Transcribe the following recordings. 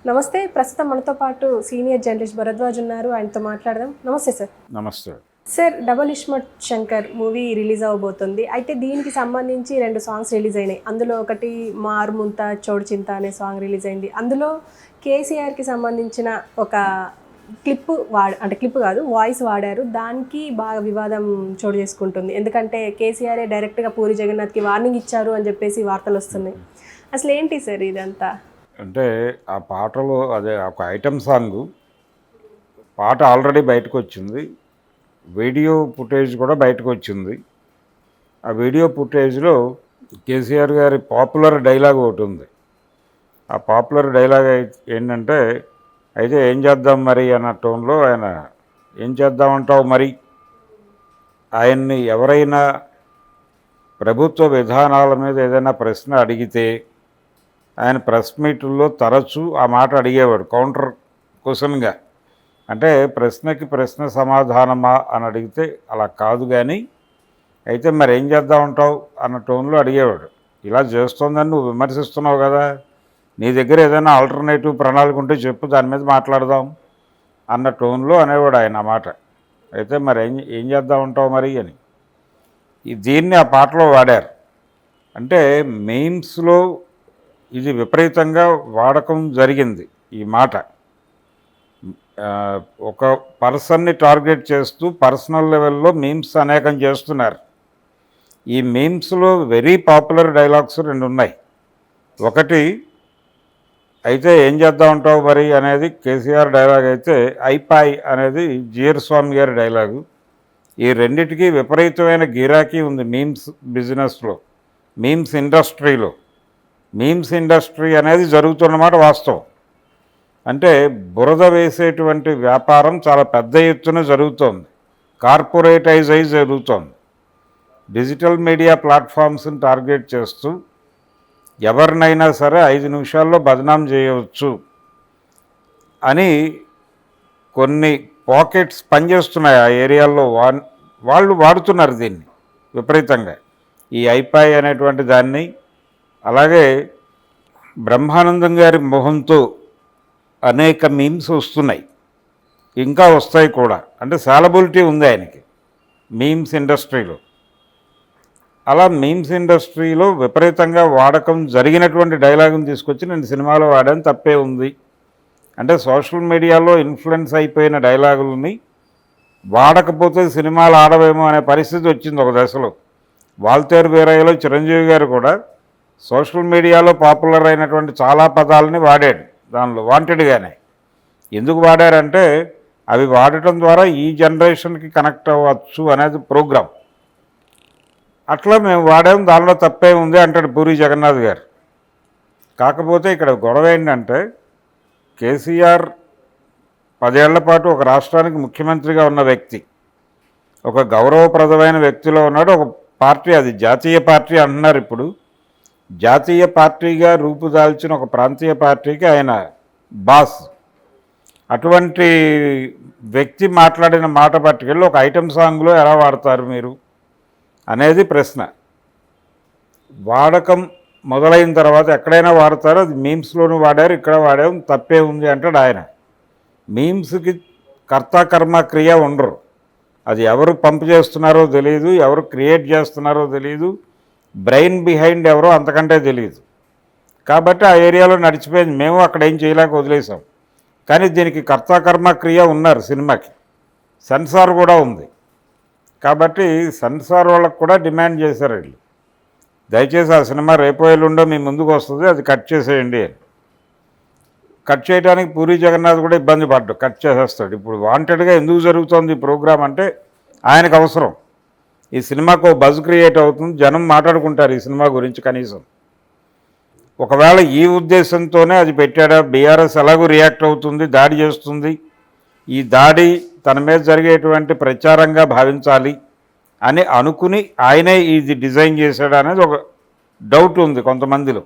నమస్తే. ప్రస్తుతం మనతో పాటు సీనియర్ జర్నలిస్ట్ భరద్వాజ్ ఉన్నారు. ఆయనతో మాట్లాడదాం. నమస్తే సార్. నమస్తే. Sir, double iSmart Shankar movie release అవబోతుంది. అయితే దీనికి సంబంధించి 2 సాంగ్స్ రిలీజ్ అయినాయి. అందులో ఒకటి మారుముంత చోడు చింత అనే సాంగ్ రిలీజ్ అయింది. అందులో కేసీఆర్కి సంబంధించిన ఒక క్లిప్ కాదు, వాయిస్ వాడారు. దానికి బాగా వివాదం చోటు చేసుకుంటుంది. ఎందుకంటే కేసీఆరే డైరెక్ట్గా పూరి జగన్నాథ్కి వార్నింగ్ ఇచ్చారు అని చెప్పేసి వార్తలు వస్తున్నాయి. అసలు ఏంటి సార్ ఇదంతా? అంటే ఆ పాటలో అదే ఒక ఐటమ్ సాంగు పాట ఆల్రెడీ బయటకు వచ్చింది. వీడియో ఫుటేజ్ కూడా బయటకు వచ్చింది. ఆ వీడియో ఫుటేజ్లో కేసీఆర్ గారి పాపులర్ డైలాగ్ ఒకటి ఉంది. ఆ పాపులర్ డైలాగ్ ఏంటంటే, అయితే ఏం చేద్దాం మరి అన్న టోన్లో ఆయన ఏం చేద్దామంటావు మరి, ఆయన్ని ఎవరైనా ప్రభుత్వ విధానాల మీద ఏదైనా ప్రశ్న అడిగితే ఆయన ప్రెస్ మీటుల్లో తరచూ ఆ మాట అడిగేవాడు కౌంటర్ క్వశ్చన్గా. అంటే ప్రశ్నకి ప్రశ్న సమాధానమా అని అడిగితే అలా కాదు, కానీ అయితే మరి ఏం చేద్దామంటావు అన్న టోన్లో అడిగేవాడు. ఇలా చేస్తోందని నువ్వు విమర్శిస్తున్నావు కదా, నీ దగ్గర ఏదైనా ఆల్టర్నేటివ్ ప్రణాళిక ఉంటే చెప్పు, దాని మీద మాట్లాడదాం అన్న టోన్లో అనేవాడు ఆయన ఆ మాట. అయితే మరి ఏం చేద్దామంటావు మరి అని దీన్ని ఆ పాటలో వాడారు. అంటే మెయిమ్స్లో ఇది విపరీతంగా వాడకం జరిగింది. ఈ మాట ఒక పర్సన్ని టార్గెట్ చేస్తూ పర్సనల్ లెవెల్లో మీమ్స్ అనేకం చేస్తున్నారు. ఈ మీమ్స్లో వెరీ పాపులర్ డైలాగ్స్ 2 ఉన్నాయి. ఒకటి అయితే ఏం చేద్దామంటావు మరి అనేది కేసీఆర్ డైలాగ్ అయితే, ఐపాయ్ అనేది జీఆర్ స్వామి గారి డైలాగు. ఈ రెండిటికి విపరీతమైన గిరాకీ ఉంది మీమ్స్ బిజినెస్లో, మీమ్స్ ఇండస్ట్రీలో. మీమ్స్ ఇండస్ట్రీ అనేది జరుగుతున్నమాట వాస్తవం. అంటే బురద వేసేటువంటి వ్యాపారం చాలా పెద్ద ఎత్తున జరుగుతోంది, కార్పొరేటైజ్ అయి జరుగుతోంది. డిజిటల్ మీడియా ప్లాట్ఫామ్స్ని టార్గెట్ చేస్తూ ఎవరినైనా సరే 5 నిమిషాల్లో బదనాం చేయవచ్చు అని కొన్ని పాకెట్స్ పనిచేస్తున్నాయి ఆ ఏరియాల్లో. వాళ్ళు వాడుతున్నారు దీన్ని విపరీతంగా, ఈ ఐపాయ్ అనేటువంటి దాన్ని. అలాగే బ్రహ్మానందం గారి మొహంతో అనేక మీమ్స్ వస్తున్నాయి, ఇంకా వస్తాయి కూడా. అంటే సాలబిలిటీ ఉంది ఆయనకి మీమ్స్ ఇండస్ట్రీలో. అలా మీమ్స్ ఇండస్ట్రీలో విపరీతంగా వాడకం జరిగినటువంటి డైలాగుని తీసుకొచ్చి నేను సినిమాలో వాడాను, తప్పే ఉంది అంటే సోషల్ మీడియాలో ఇన్ఫ్లుయెన్స్ అయిపోయిన డైలాగులని వాడకపోతే సినిమాలు ఆడవేమో అనే పరిస్థితి వచ్చింది ఒక దశలో. వాల్తేరు వీరయ్యలో చిరంజీవి గారు కూడా సోషల్ మీడియాలో పాపులర్ అయినటువంటి చాలా పదాలని వాడాడు దానిలో వాంటెడ్గానే. ఎందుకు వాడారంటే అవి వాడటం ద్వారా ఈ జనరేషన్కి కనెక్ట్ అవ్వచ్చు అనేది ప్రోగ్రాం. అట్లా మేము వాడాము, దానిలో తప్పే ఉంది అంటాడు పూరి జగన్నాథ్ గారు. కాకపోతే ఇక్కడ గొడవ ఏంటంటే, కేసీఆర్ 10 ఏళ్ల పాటు ఒక రాష్ట్రానికి ముఖ్యమంత్రిగా ఉన్న వ్యక్తి, ఒక గౌరవప్రదమైన వ్యక్తిలో ఉన్నాడు. ఒక పార్టీ, అది జాతీయ పార్టీ అంటున్నారు ఇప్పుడు, జాతీయ పార్టీగా రూపుదాల్చిన ఒక ప్రాంతీయ పార్టీకి ఆయన బాస్. అటువంటి వ్యక్తి మాట్లాడిన మాట పట్టుకెళ్ళి ఒక ఐటమ్ సాంగ్లో ఎలా వాడతారు మీరు అనేది ప్రశ్న. వాడకం మొదలైన తర్వాత ఎక్కడైనా వాడతారో, అది మీమ్స్లోనూ వాడారు, ఇక్కడ వాడాము, తప్పే ఉంది అంటాడు ఆయన. మీమ్స్కి కర్మ క్రియ ఉండరు. అది ఎవరు పంపు చేస్తున్నారో తెలియదు, ఎవరు క్రియేట్ చేస్తున్నారో తెలియదు, బ్రెయిన్ బిహైండ్ ఎవరో అంతకంటే తెలియదు. కాబట్టి ఆ ఏరియాలో నడిచిపోయింది, మేము అక్కడ ఏం చేయలేక వదిలేసాం. కానీ దీనికి కర్మ క్రియ ఉన్నారు సినిమాకి, సెన్సార్ కూడా ఉంది. కాబట్టి సెన్సార్ వాళ్ళకు కూడా డిమాండ్ చేశారు వీళ్ళు, దయచేసి ఆ సినిమా రేపు ఎల్లుండో మీ ముందుకు వస్తుంది, అది కట్ చేసేయండి అని. కట్ చేయడానికి పూరి జగన్నాథ్ కూడా ఇబ్బంది పడ్డాడు, కట్ చేసేస్తాడు. ఇప్పుడు వాంటెడ్గా ఎందుకు జరుగుతోంది ఈ ప్రోగ్రాం అంటే ఆయనకు అవసరం. ఈ సినిమాకు బజ్ క్రియేట్ అవుతుంది, జనం మాట్లాడుకుంటారు ఈ సినిమా గురించి కనీసం. ఒకవేళ ఈ ఉద్దేశంతోనే అది పెట్టాడా, బీఆర్ఎస్ ఎలాగూ రియాక్ట్ అవుతుంది, దాడి చేస్తుంది, ఈ దాడి తన మీద జరిగేటువంటి ప్రచారంగా భావించాలి అని అనుకుని ఆయనే ఇది డిజైన్ చేశాడు అనేది ఒక డౌట్ ఉంది కొంతమందిలో.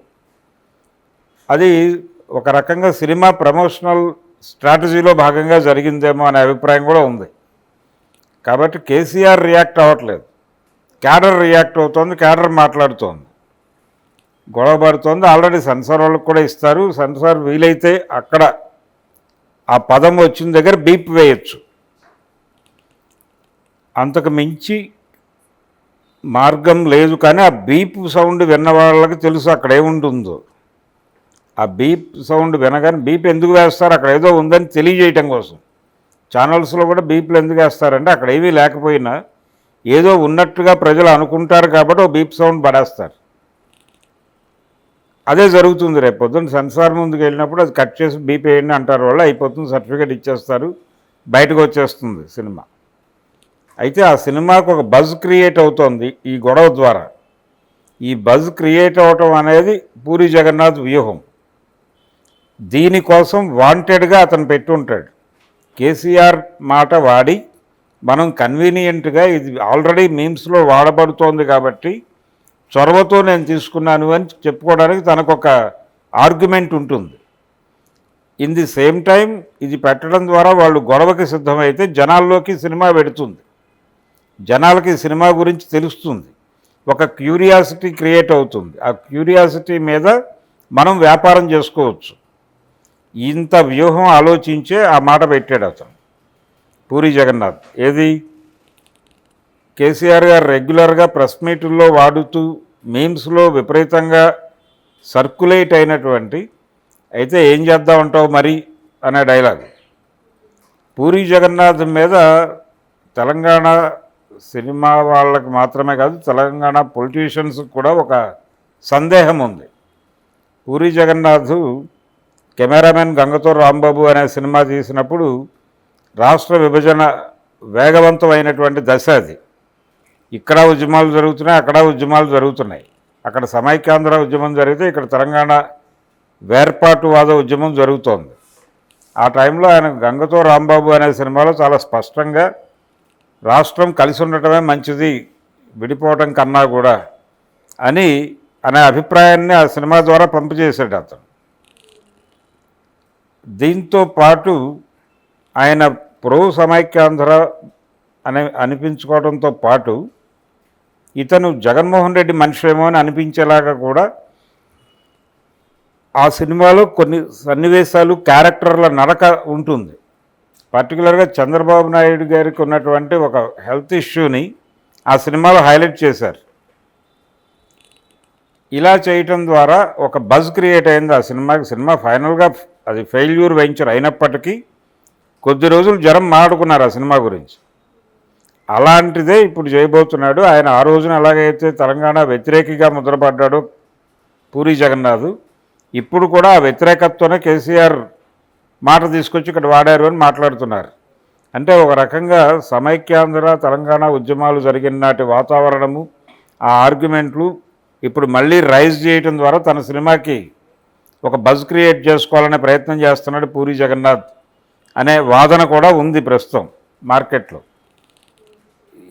అది ఒక రకంగా సినిమా ప్రమోషనల్ స్ట్రాటజీలో భాగంగా జరిగిందేమో అనే అభిప్రాయం కూడా ఉంది. కాబట్టి కేసీఆర్ రియాక్ట్ అవ్వట్లేదు, క్యాడర్ రియాక్ట్ అవుతోంది, క్యాడర్ మాట్లాడుతోంది. గొడవ పడుతోంది. ఆల్రెడీ సెన్సార్ వాళ్ళకి కూడా ఇస్తారు. సెన్సార్ వీలైతే అక్కడ ఆ పదం వచ్చిన దగ్గర బీప్ వేయచ్చు. అంతకు మించి మార్గం లేదు. కానీ ఆ బీప్ సౌండ్ విన్న వాళ్ళకి తెలుసు అక్కడ ఏముంటుందో. ఆ బీప్ సౌండ్ వినగానే బీప్ ఎందుకు వేస్తారు, అక్కడ ఏదో ఉందని తెలియజేయటం కోసం. ఛానల్స్లో కూడా బీప్లు ఎందుకు వేస్తారంటే అక్కడ ఏమీ లేకపోయినా ఏదో ఉన్నట్టుగా ప్రజలు అనుకుంటారు కాబట్టి ఓ బీప్ సౌండ్ పడేస్తారు. అదే జరుగుతుంది. రేపు పొద్దున్న సెన్సార్ ముందుకు వెళ్ళినప్పుడు అది కట్ చేసి బీప్ వేయండి అంటారు. వాళ్ళు అయిపోతుంది, సర్టిఫికేట్ ఇచ్చేస్తారు, బయటకు వచ్చేస్తుంది సినిమా. అయితే ఆ సినిమాకు ఒక బజ్ క్రియేట్ అవుతోంది ఈ గొడవ ద్వారా. ఈ బజ్ క్రియేట్ అవటం అనేది పూరి జగన్నాథ్ వ్యూహం. దీనికోసం వాంటెడ్గా అతను పెట్టుంటాడు. కేసీఆర్ మాట వాడి మనం కన్వీనియంట్గా ఇది ఆల్రెడీ మీమ్స్లో వాడబడుతోంది కాబట్టి చొరవతో నేను తీసుకున్నాను అని చెప్పుకోవడానికి తనకొక ఆర్గ్యుమెంట్ ఉంటుంది. ఇన్ ది సేమ్ టైం ఇది పెట్టడం ద్వారా వాళ్ళు గొడవకి సిద్ధమైతే జనాల్లోకి సినిమా పెడుతుంది, జనాలకి సినిమా గురించి తెలుస్తుంది, ఒక క్యూరియాసిటీ క్రియేట్ అవుతుంది. ఆ క్యూరియాసిటీ మీద మనం వ్యాపారం చేసుకోవచ్చు. ఇంత వ్యూహం ఆలోచించే ఆ మాట పెట్టాడు అతను పూరి జగన్నాథ్. ఏది కేసీఆర్ గారు రెగ్యులర్గా ప్రెస్ మీటుల్లో వాడుతూ మీమ్స్లో విపరీతంగా సర్క్యులేట్ అయినటువంటి అయితే ఏం చేద్దామంటావు మరి అనే డైలాగ్ పూరి జగన్నాథ్ మీద తెలంగాణ సినిమా వాళ్ళకి మాత్రమే కాదు, తెలంగాణ పొలిటీషియన్స్కి కూడా ఒక సందేహం ఉంది. పూరి జగన్నాథ్ కెమెరామెన్ గంగతో రాంబాబు అనే సినిమా తీసినప్పుడు రాష్ట్ర విభజన వేగవంతమైనటువంటి దశ అది. ఇక్కడ ఉద్యమాలు జరుగుతున్నాయి, అక్కడ ఉద్యమాలు జరుగుతున్నాయి. అక్కడ సమైక్యాంధ్ర ఉద్యమం జరిగితే ఇక్కడ తెలంగాణ వేర్పాటువాద ఉద్యమం జరుగుతోంది. ఆ టైంలో ఆయన గంగతో రాంబాబు అనే సినిమాలో చాలా స్పష్టంగా రాష్ట్రం కలిసి ఉండటమే మంచిది విడిపోవటం కన్నా కూడా అనే అభిప్రాయాన్ని ఆ సినిమా ద్వారా పంపు చేశాడు అతను. దీంతో పాటు ఆయన ప్రో సమైక్యాంధ్ర అనిపించుకోవడంతో పాటు ఇతను జగన్మోహన్ రెడ్డి మనిషేమో అని అనిపించేలాగా కూడా ఆ సినిమాలో కొన్ని సన్నివేశాలు, క్యారెక్టర్ల నడక ఉంటుంది. పర్టికులర్గా చంద్రబాబు నాయుడు గారికి ఉన్నటువంటి ఒక హెల్త్ ఇష్యూని ఆ సినిమాలో హైలైట్ చేశారు. ఇలా చేయటం ద్వారా ఒక బజ్ క్రియేట్ అయింది ఆ సినిమాకి. సినిమా ఫైనల్గా అది ఫెయిల్యూర్ వెంచర్ అయినప్పటికీ కొద్ది రోజులు జనం మాట్లాడుకున్నారు ఆ సినిమా గురించి. అలాంటిదే ఇప్పుడు చేయబోతున్నాడు ఆయన. ఆ రోజున ఎలాగైతే తెలంగాణ వ్యతిరేకిగా ముద్రపడ్డాడో పూరి జగన్నాథ్, ఇప్పుడు కూడా ఆ వ్యతిరేకతతోనే కేసీఆర్ మాట తీసుకొచ్చి ఇక్కడ వాడారు అని మాట్లాడుతున్నారు. అంటే ఒక రకంగా సమైక్యాంధ్ర తెలంగాణ ఉద్యమాలు జరిగిన నాటి వాతావరణము, ఆ ఆర్గ్యుమెంట్లు ఇప్పుడు మళ్ళీ రైజ్ చేయటం ద్వారా తన సినిమాకి ఒక బజ్ క్రియేట్ చేసుకోవాలనే ప్రయత్నం చేస్తున్నాడు పూరి జగన్నాథ్ అనే వాదన కూడా ఉంది ప్రస్తుతం మార్కెట్లో.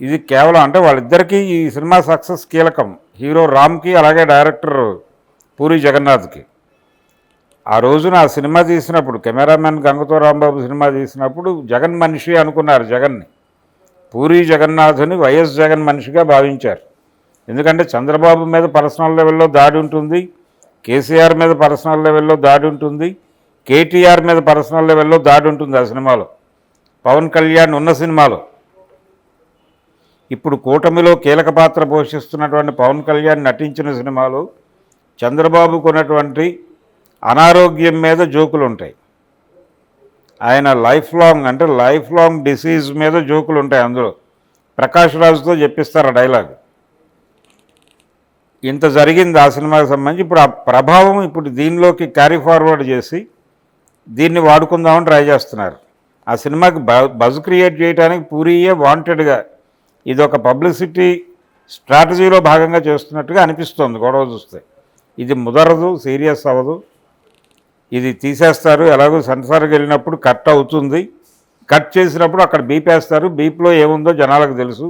ఇది కేవలం అంటే వాళ్ళిద్దరికీ ఈ సినిమా సక్సెస్ కీలకం. హీరో రామ్కి, అలాగే డైరెక్టర్ పూరి జగన్నాథ్కి. ఆ రోజున ఆ సినిమా తీసినప్పుడు కెమెరామెన్ గంగతో రాంబాబు సినిమా తీసినప్పుడు జగన్ మనిషి అనుకున్నారు. జగన్ని, పూరి జగన్నాథ్ని వైఎస్ జగన్ మనిషిగా భావించారు. ఎందుకంటే చంద్రబాబు మీద పర్సనల్ లెవెల్లో దాడి ఉంటుంది, కేసీఆర్ మీద పర్సనల్ లెవెల్లో దాడి ఉంటుంది, కేటీఆర్ మీద పర్సనల్ లెవెల్లో దాడి ఉంటుంది ఆ సినిమాలో. పవన్ కళ్యాణ్ ఉన్న సినిమాలో ఇప్పుడు కూటమిలో కీలక పాత్ర పోషిస్తున్నటువంటి పవన్ కళ్యాణ్ నటించిన సినిమాలో చంద్రబాబుకు ఉన్నటువంటి అనారోగ్యం మీద జోకులు ఉంటాయి. ఆయన లైఫ్ లాంగ్ డిసీజ్ మీద జోకులు ఉంటాయి. అందులో ప్రకాష్ రాజుతో చెప్పిస్తారు ఆ డైలాగ్. ఇంత జరిగింది ఆ సినిమాకి సంబంధించి. ఇప్పుడు ఆ ప్రభావం ఇప్పుడు దీనిలోకి క్యారీ ఫార్వర్డ్ చేసి దీన్ని వాడుకుందామని ట్రై చేస్తున్నారు. ఆ సినిమాకి బజ్ క్రియేట్ చేయడానికి పూరీయే వాంటెడ్గా ఇది ఒక పబ్లిసిటీ స్ట్రాటజీలో భాగంగా చేస్తున్నట్టుగా అనిపిస్తోంది గొడవ చూస్తే. ఇది ముదరదు, సీరియస్ అవ్వదు, ఇది తీసేస్తారు. ఎలాగో సెన్సార్కి వెళ్ళినప్పుడు కట్ అవుతుంది, కట్ చేసినప్పుడు అక్కడ బీప్ వేస్తారు. బీప్లో ఏముందో జనాలకు తెలుసు.